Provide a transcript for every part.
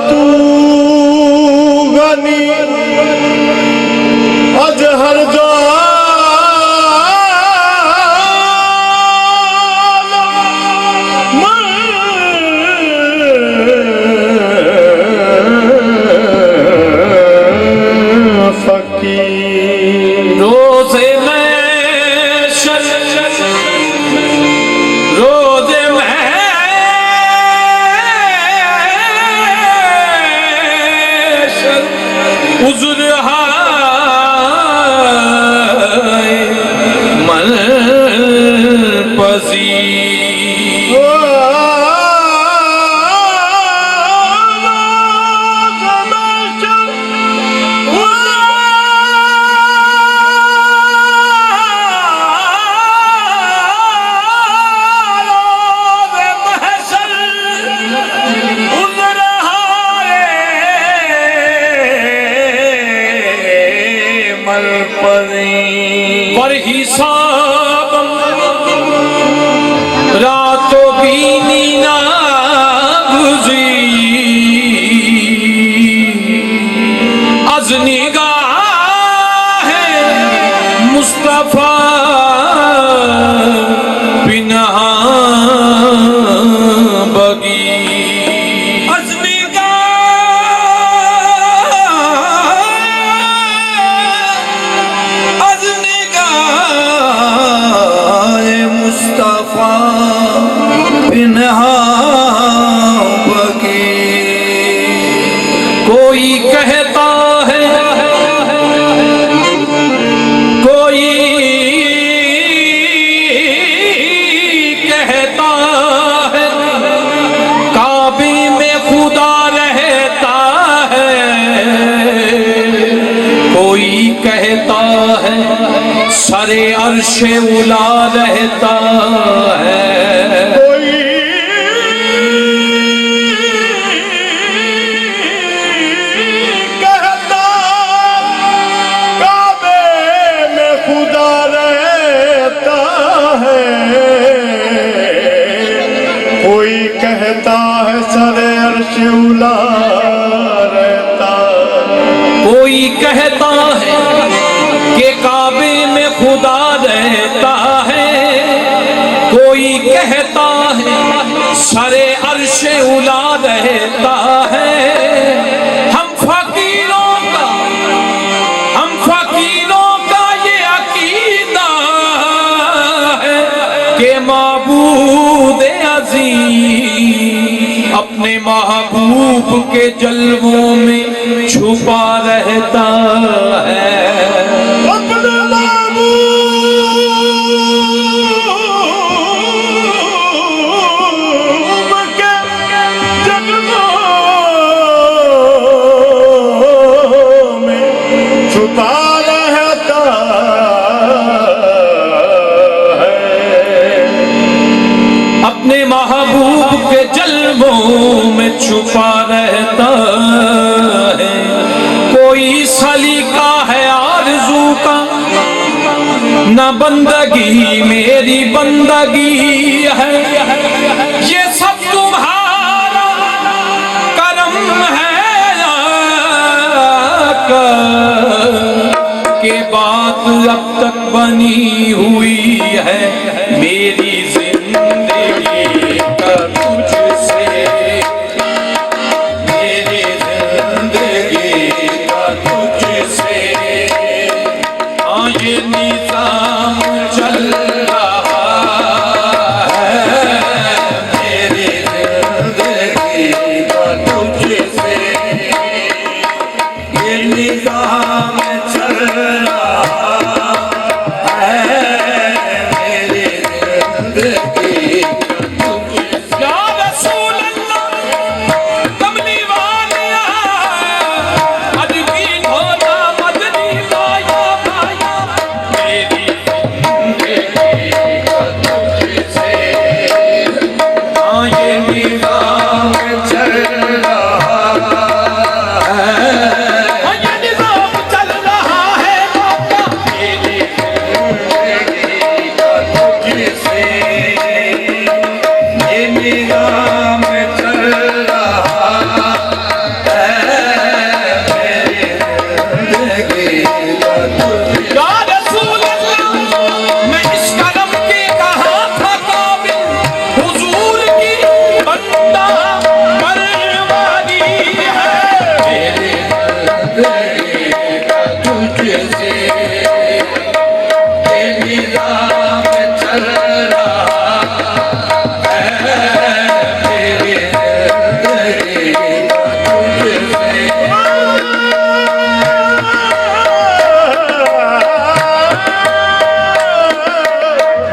तू गनी अजहर जा उज़्र हाय मल पज़ी पर हिसाब रातों बीनी ना गुज़री अज़ निगाह मुस्तफ़ा बिनहा बगी मुस्तफ़ा बिनहा बगी कोई कहता है कोई कहता है काबे में खुदा रहता है कोई कहता है सरे अर्शे उला रहता है कोई कहता काबे में खुदा रहता है कोई कहता है सरे अर्शे उला रहता कोई कहता है कि काबे में खुदा रहता है कोई कहता है सरे अर्शे उला रहता है हम फकीरों का ये अकीदा है कि माबूद अज़ीम अपने महबूब के जलवों में छुपा रहता है अपने महबूब के जलवों में छुपा रहता है अपने महबूब के जलवों में छुपा रहता है कोई सलीका है आरज़ू का न बंदगी मेरी बंदगी है ये सब तुम्हारा करम है के बात अब तक बनी हुई है मेरी जिंदगी का तुझसे मेरी जिंदगी का तुझसे ये निज़ाम चल रहा है मेरी जिंदगी का तुझसे ये निज़ाम चल रहा है निजाम चल रहा है मेरी जिंदगी का तुझसे। या रसूल अल्लाह, मैं इस कलम के कहा था काबिल, हुजूर की बंदा परवानी है। मेरी जिंदगी का तुझसे ये निजाम चल रहा है मेरी जिंदगी का तुझसे।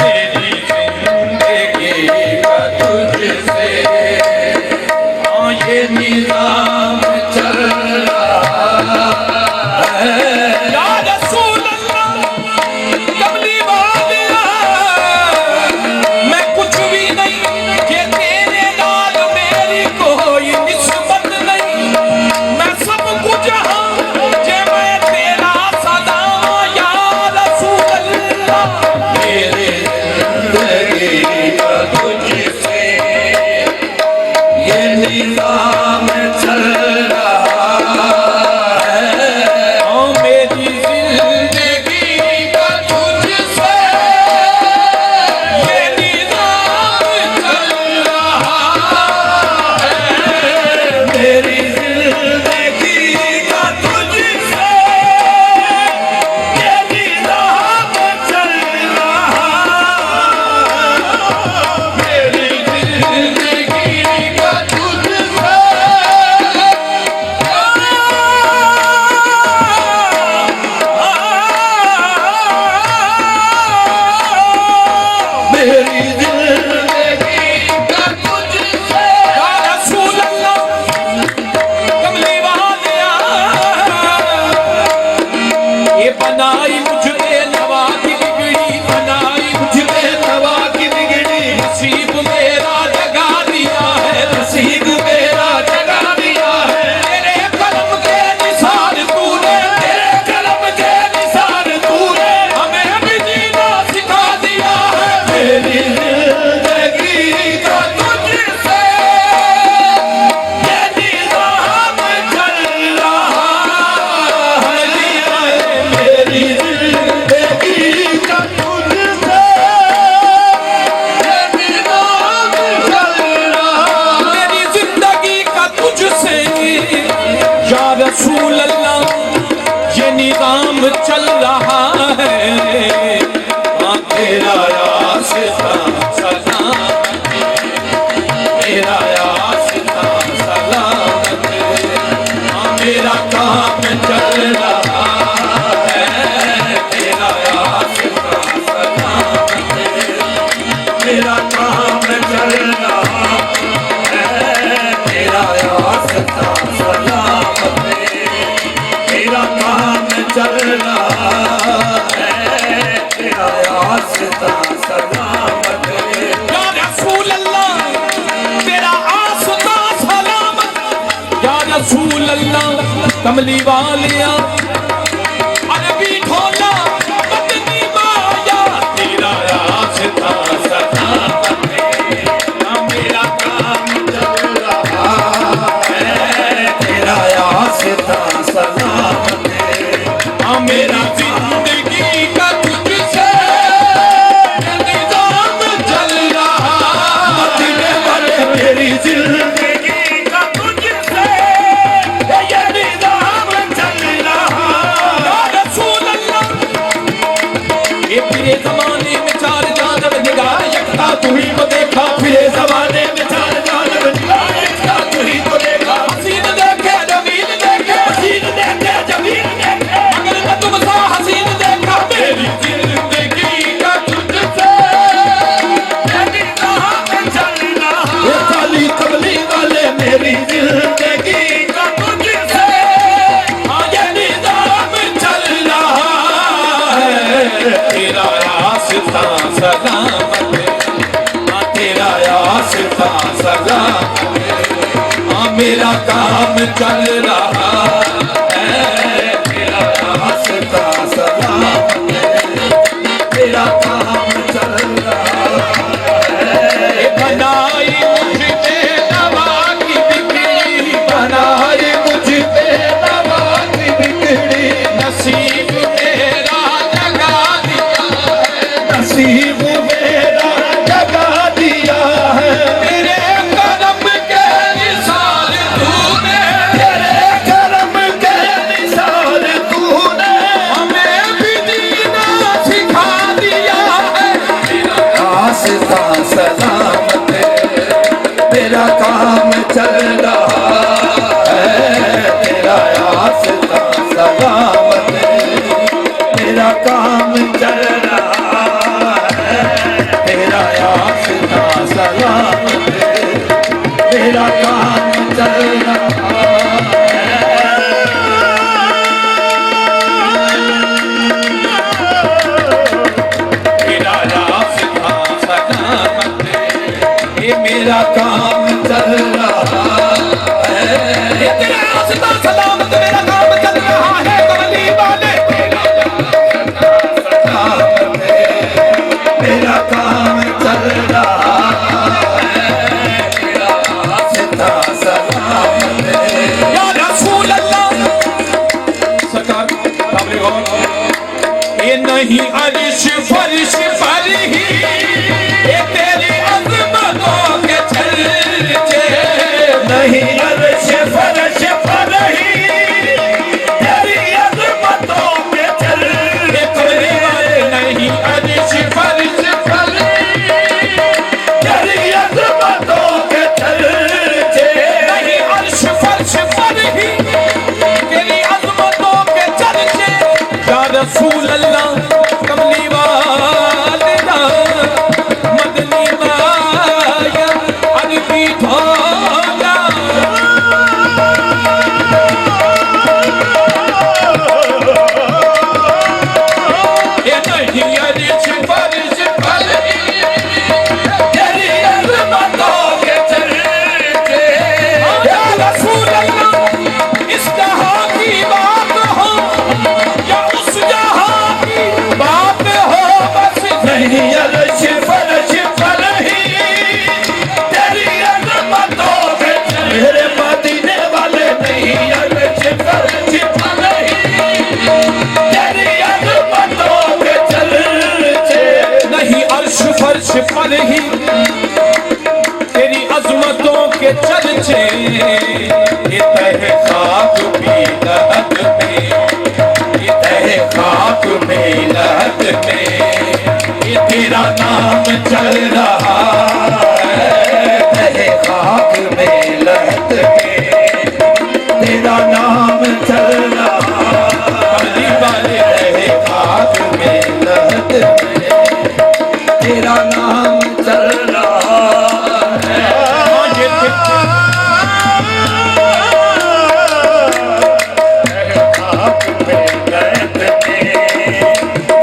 मेरी जिंदगी का तुझसे हाँ ये निजाम चल रहा है। या रसूल अल्लाह, कमली वालिया, मैं कुछ भी नहीं, ये तेरे नाल मेरी कोई निस्बत नहीं। मैं सब कुछ हूँ जे मैं तेरा सदा। या रसूल अल्लाह, मेरी जिंदगी का तुझसे ये निजाम चल रहा है। ओ मेरी जिंदगी का तुझसे ये निजाम चल रहा है। मेरी जिंदगी का तुझसे ये निजाम चल रहा है। मेरी जिंदगी का तुझसे मेरी जिंदगी का तुझसे या रसूल अल्लाह, कमली वालिया, ये बनाई मुझे नवा की बिगड़ी, बनाई मुझे नवा की बिगड़ी। नसीब मेरा जगा दिया है, नसीब मेरा जगा दिया है। तेरे कलम के निशान तूने, तेरे कलम के निशान तूने हमें भी जीना सिखा दिया है। मेरी जिंदगी का तुझसे ये निजाम चल रहा है। मेरी जिंदगी का तुझसे ये निजाम चल रहा है। मेरी जिंदगी का तुझसे या रसूल अल्लाह ये निजाम चल रहा है। हाँ तेरा यासिता सलामत, तेरा यासिता सलामत। हाँ मेरा काम चल रहा है, तेरा यासिता सलामत। मेरा काम चल रहा है, तेरा रास्ता सलामत। मेरा काम चल रहा है, तेरा रास्ता सलामत। या रसूल अल्लाह, तेरा आसता सलामत। या रसूल अल्लाह, कमली वालिया, अरबी ढोला मदनी माया, तेरा आसता सलामत। हाँ, मेरा काम चल रहा है, तेरा रास्ता सलामत। हाँ मेरी जिंदगी का तुझसे निजाम चल रहा है। मदीने वाले मेरी जिंदगी का तुझसे ये निजाम चल रहा है। या रसूल अल्लाह, ये फिरे जमाने में चार जानब निगाह यकता तुम्ही को देखा। फिरे जमाने में चार जानब निगाह यकता तुही को देखा। हसीन देखे जमीन देखे, हसीन देखे जमीन देखे, मगर न तुम सा हसीन देखा। मेरी जिंदगी का तुझसे ये निजाम चल रहा है। ये काली कमली वाले मेरी जिंदगी का तुझसे हाँ ये निजाम चल रहा है। तेरा रास्ता सलामत, हाँ तेरा रास्ता सलामत। हाँ मेरा काम चल रहा है, तेरा रास्ता सलामत। मेरा काम चल रहा है। बनाई काम चल रहा है, तेरा आस्था सलामत है। मेरा काम चल रहा है, तेरा आस्था सलामत है। मेरा काम चल रहा मेरा काम चल रहा है, तेरा रास्ता सलामत। मेरा काम चल रहा है, कमली वाले तेरा रास्ता सलामत है। मेरा काम चल रहा है, तेरा रास्ता सलामत है। या रसूल अल्लाह सरकार सामने गौर, ये नहीं अर्श फर्श पर ही ये तेरी अज़मतों के चर्चे, नहीं अर्श फर्श पर ही तेरी अज़मतों के चर्चे। नहीं अर्श फर्श पर तेरी अज़मतों के चर्चे, नहीं अर्श फर्श पर ही तेरी अज़मतों के चर्चे। या रसूल अल्लाह कमली वालिदा मदनी माया अरबी धौला, ये नहीं अर्श फर्श पर तेरी अज़मतों के चर्चे। या रसूल अल्लाह इस जहां की बात हो या उस जहां की बात हो, बस नहीं अर्श फर्श पर ही तेरी अज़मतों के चर्चे। मेरे मदीने वाले नहीं अर्श फर्श पर ही तेरी अज़मतों के चर्चे, नहीं अर्श फर्श पर ही तेरी अज़मतों के चर्चे। ये तहे खाक भी लहद में, ये तहे खाक में लहद में ये तेरा नाम चल रहा है, तहे खाक में लहद में तेरा नाम चल रहा है। वाले तहे खाक में लहद में तेरा नाम चल रहा है।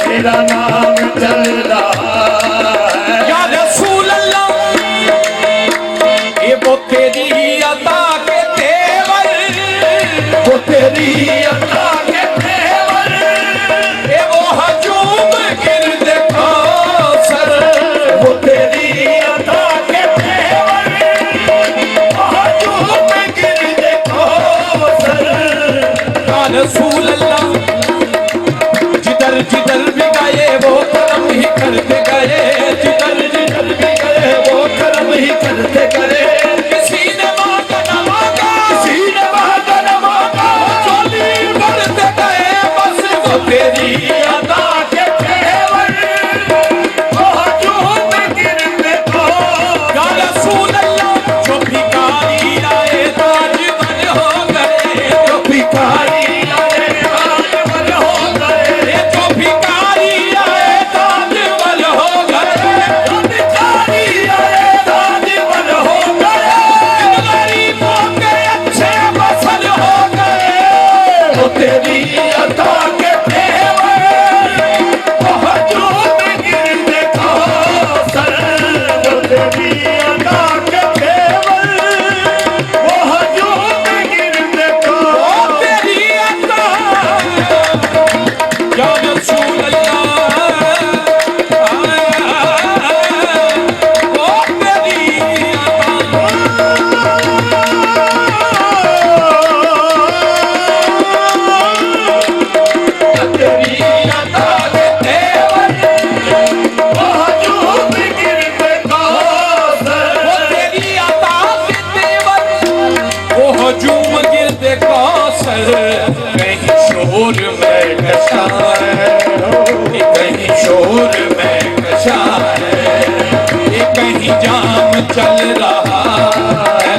तेरा नाम चल रहा है। या रसूल अल्लाह ये वो तेरी अता के तेवर, वो तेरी अता के तेवर, ये वो हजूम गिरद कौसर, वो तेरी अता के तेवर, वो हजूम गिरद कौसर। या रसूल अल्लाह जिधर जिधर भी गए वो करम ही करते गए, जिधर जिधर भी गए वो करम ही करते गए। किसी ने मांगा न मांगा, किसी ने मांगा न मांगा, चोली भरते गए बस वो तेरी अता के तेवर, वो हजूम गिरते कौसर। या रसूल अल्लाह जो भिखारी आए ताजमन हो गए, जो भिखारी आए ताजमन हो गए, जो भिखारी आए ताजमन हो गए, जो भिखारी आए ताजमन हो गए, इन गरीबों के अच्छे मसल हो गए। वो तेरी अता के तेवर, वो हजूम गिरद कौसर, वो तेरी अता के तेवर, वो हजूम गिरद कौसर। वो तेरी अता या रसूल अल्लाह, वो तेरी अता के तेवर, वो हजूम गिरद कौसर, वो तेरी अता के तेवर, वो हजूम गिरद कौसर। कहीं शोर में कशा है, कहीं शोर में कशा है, कहीं जाम चल रहा है,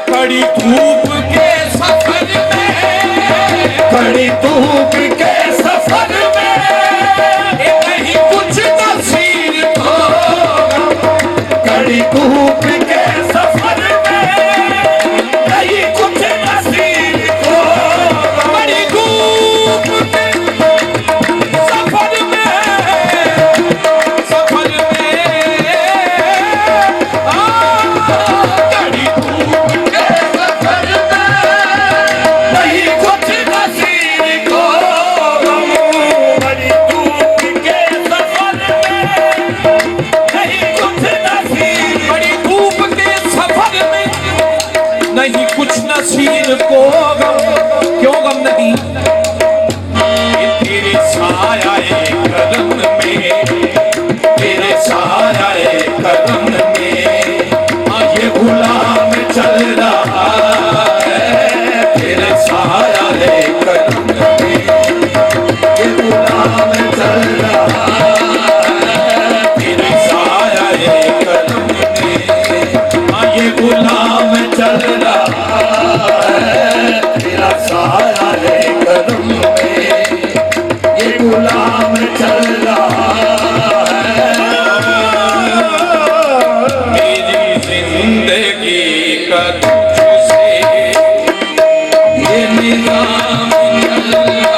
कड़ी धूप के सफर में, कड़ी धूप के सफर में नहीं कुछ नसीब को, कड़ी धूप के सफर में नहीं कुछ नसीब को, बड़ी धूप के सफर में, सफर में कड़ी धूप के सफर में नहीं कुछ नसीब को, कड़ी धूप के सफर में नहीं कुछ नसीब, बड़ी धूप के सफर में नहीं कुछ नसीब को गम, क्यों गम नहीं? ये तेरे साया कदम में, तेरे साया कदम में ये गुलाम चल रहा है तेरे साया कदम में, ये गुलाम चल रहा है तेरे साया कदम में, ये गुलाम चल रहा है तेरा साया कदम में, ये गुलाम चल रहा है। मेरी जिंदगी का तुझसे ये निजाम चल रहा